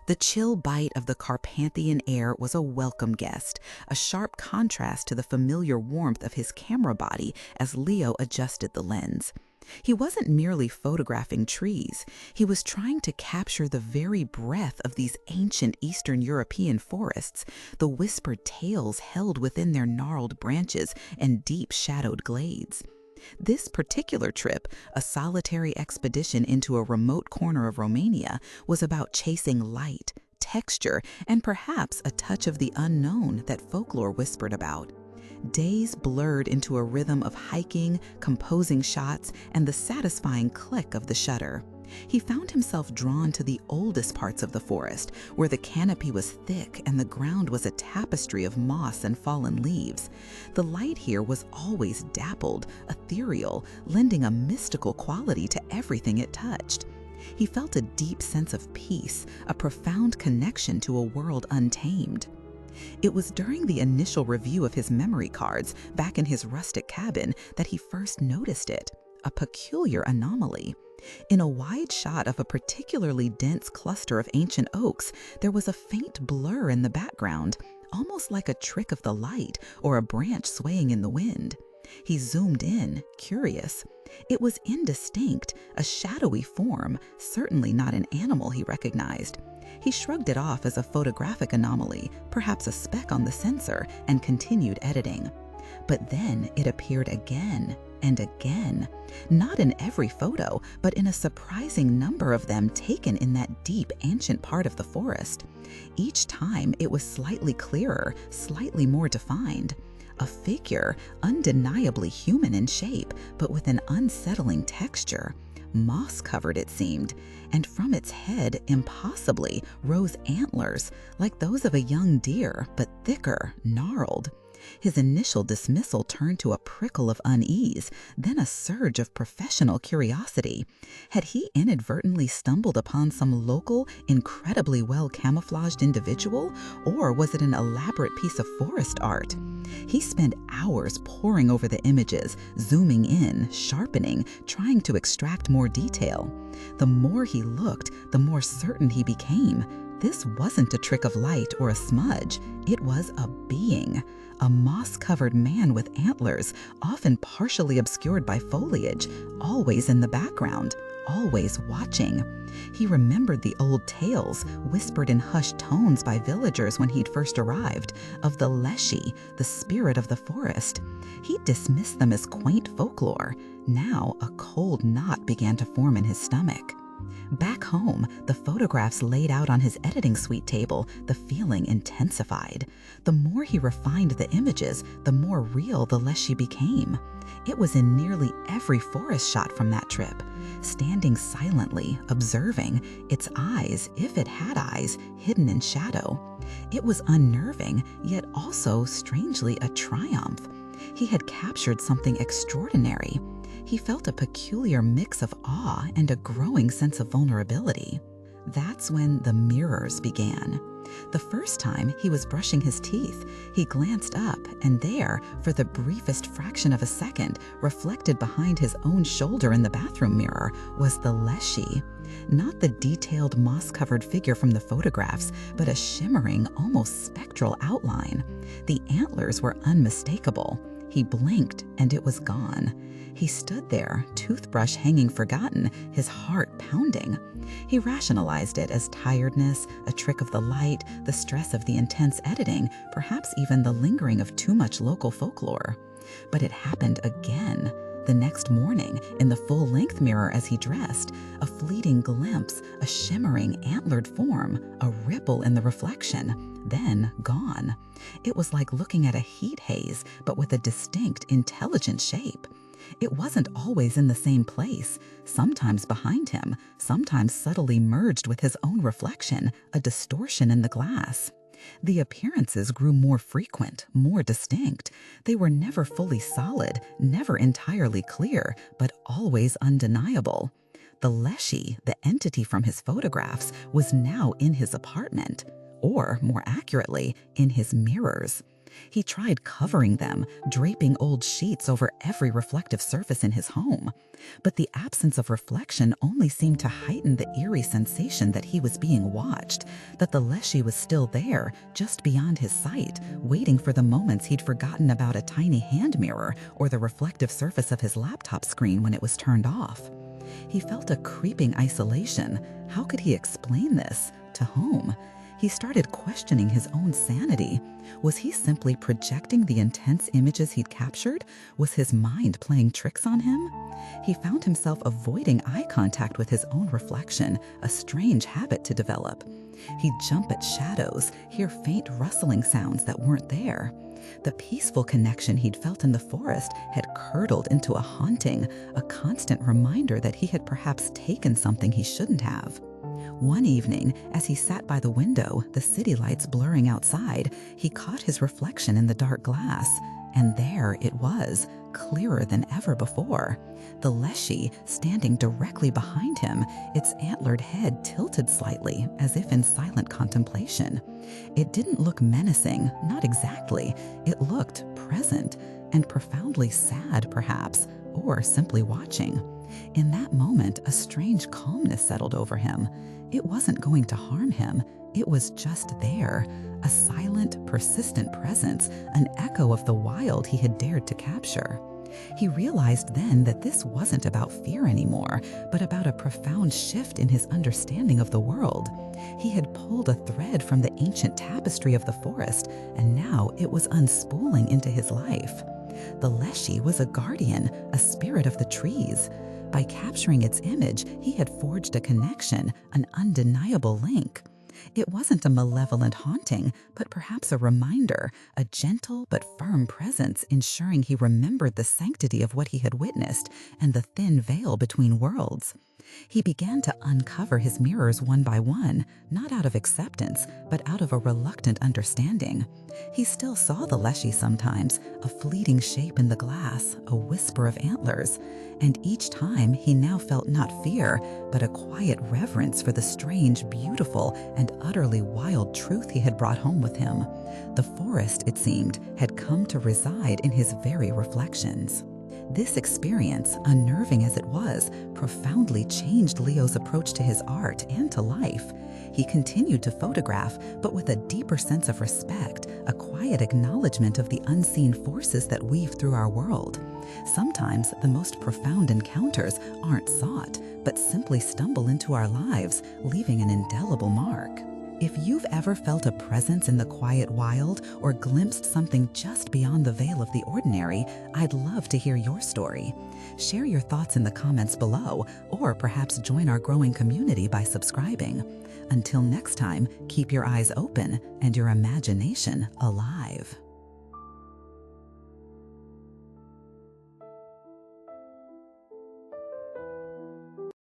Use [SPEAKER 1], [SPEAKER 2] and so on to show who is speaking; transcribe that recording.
[SPEAKER 1] The chill bite of the Carpathian air was a welcome guest, a sharp contrast to the familiar warmth of his camera body as Leo adjusted the lens. He wasn't merely photographing trees, he was trying to capture the very breath of these ancient Eastern European forests, the whispered tales held within their gnarled branches and deep shadowed glades. This particular trip, a solitary expedition into a remote corner of Romania, was about chasing light, texture, and perhaps a touch of the unknown that folklore whispered about. Days blurred into a rhythm of hiking, composing shots, and the satisfying click of the shutter. He found himself drawn to the oldest parts of the forest, where the canopy was thick and the ground was a tapestry of moss and fallen leaves. The light here was always dappled, ethereal, lending a mystical quality to everything it touched. He felt a deep sense of peace, a profound connection to a world untamed. It was during the initial review of his memory cards back in his rustic cabin that he first noticed it, a peculiar anomaly. In a wide shot of a particularly dense cluster of ancient oaks, there was a faint blur in the background, almost like a trick of the light or a branch swaying in the wind. He zoomed in, curious. It was indistinct, a shadowy form, certainly not an animal he recognized. He shrugged it off as a photographic anomaly, perhaps a speck on the sensor, and continued editing. But then it appeared again and again, not in every photo, but in a surprising number of them taken in that deep, ancient part of the forest. Each time it was slightly clearer, slightly more defined. A figure, undeniably human in shape, but with an unsettling texture. Moss-covered it seemed, and from its head, impossibly, rose antlers, like those of a young deer, but thicker, gnarled. His initial dismissal turned to a prickle of unease, then a surge of professional curiosity. Had he inadvertently stumbled upon some local, incredibly well-camouflaged individual, or was it an elaborate piece of forest art? He spent hours poring over the images, zooming in, sharpening, trying to extract more detail. The more he looked, the more certain he became. This wasn't a trick of light or a smudge. It was a being. A moss-covered man with antlers, often partially obscured by foliage, always in the background, always watching. He remembered the old tales, whispered in hushed tones by villagers when he'd first arrived, of the Leshy, the spirit of the forest. He dismissed them as quaint folklore. Now a cold knot began to form in his stomach. Back home, the photographs laid out on his editing suite table, the feeling intensified. The more he refined the images, the more real the Leshy became. It was in nearly every forest shot from that trip. Standing silently, observing, its eyes, if it had eyes, hidden in shadow. It was unnerving, yet also, strangely, a triumph. He had captured something extraordinary. He felt a peculiar mix of awe and a growing sense of vulnerability. That's when the mirrors began. The first time he was brushing his teeth, he glanced up, and there, for the briefest fraction of a second, reflected behind his own shoulder in the bathroom mirror, was the Leshy. Not the detailed moss-covered figure from the photographs, but a shimmering, almost spectral outline. The antlers were unmistakable. He blinked, and it was gone. He stood there, toothbrush hanging forgotten, his heart pounding. He rationalized it as tiredness, a trick of the light, the stress of the intense editing, perhaps even the lingering of too much local folklore. But it happened again. The next morning, in the full-length mirror as he dressed, a fleeting glimpse, a shimmering, antlered form, a ripple in the reflection, then gone. It was like looking at a heat haze, but with a distinct, intelligent shape. It wasn't always in the same place, sometimes behind him, sometimes subtly merged with his own reflection, a distortion in the glass. The appearances grew more frequent, more distinct. They were never fully solid, never entirely clear, but always undeniable. The Leshy, the entity from his photographs, was now in his apartment, or, more accurately, in his mirrors. He tried covering them, draping old sheets over every reflective surface in his home. But the absence of reflection only seemed to heighten the eerie sensation that he was being watched, that the Leshy was still there, just beyond his sight, waiting for the moments he'd forgotten about a tiny hand mirror or the reflective surface of his laptop screen when it was turned off. He felt a creeping isolation. How could he explain this? To whom? He started questioning his own sanity. Was he simply projecting the intense images he'd captured? Was his mind playing tricks on him? He found himself avoiding eye contact with his own reflection, a strange habit to develop. He'd jump at shadows, hear faint rustling sounds that weren't there. The peaceful connection he'd felt in the forest had curdled into a haunting, a constant reminder that he had perhaps taken something he shouldn't have. One evening, as he sat by the window, the city lights blurring outside, he caught his reflection in the dark glass. And there it was, clearer than ever before. The Leshy standing directly behind him, its antlered head tilted slightly, as if in silent contemplation. It didn't look menacing, not exactly. It looked present and profoundly sad, perhaps, or simply watching. In that moment, a strange calmness settled over him. It wasn't going to harm him. It was just there, a silent, persistent presence, an echo of the wild he had dared to capture. He realized then that this wasn't about fear anymore, but about a profound shift in his understanding of the world. He had pulled a thread from the ancient tapestry of the forest, and now it was unspooling into his life. The Leshy was a guardian, a spirit of the trees. By capturing its image, he had forged a connection, an undeniable link. It wasn't a malevolent haunting, but perhaps a reminder, a gentle but firm presence ensuring he remembered the sanctity of what he had witnessed and the thin veil between worlds. He began to uncover his mirrors one by one, not out of acceptance, but out of a reluctant understanding. He still saw the Leshy sometimes, a fleeting shape in the glass, a whisper of antlers. And each time he now felt not fear, but a quiet reverence for the strange, beautiful, and utterly wild truth he had brought home with him. The forest, it seemed, had come to reside in his very reflections. This experience, unnerving as it was, profoundly changed Leo's approach to his art and to life. He continued to photograph, but with a deeper sense of respect, a quiet acknowledgement of the unseen forces that weave through our world. Sometimes the most profound encounters aren't sought, but simply stumble into our lives, leaving an indelible mark. If you've ever felt a presence in the quiet wild or glimpsed something just beyond the veil of the ordinary, I'd love to hear your story. Share your thoughts in the comments below, or perhaps join our growing community by subscribing. Until next time, keep your eyes open and your imagination alive.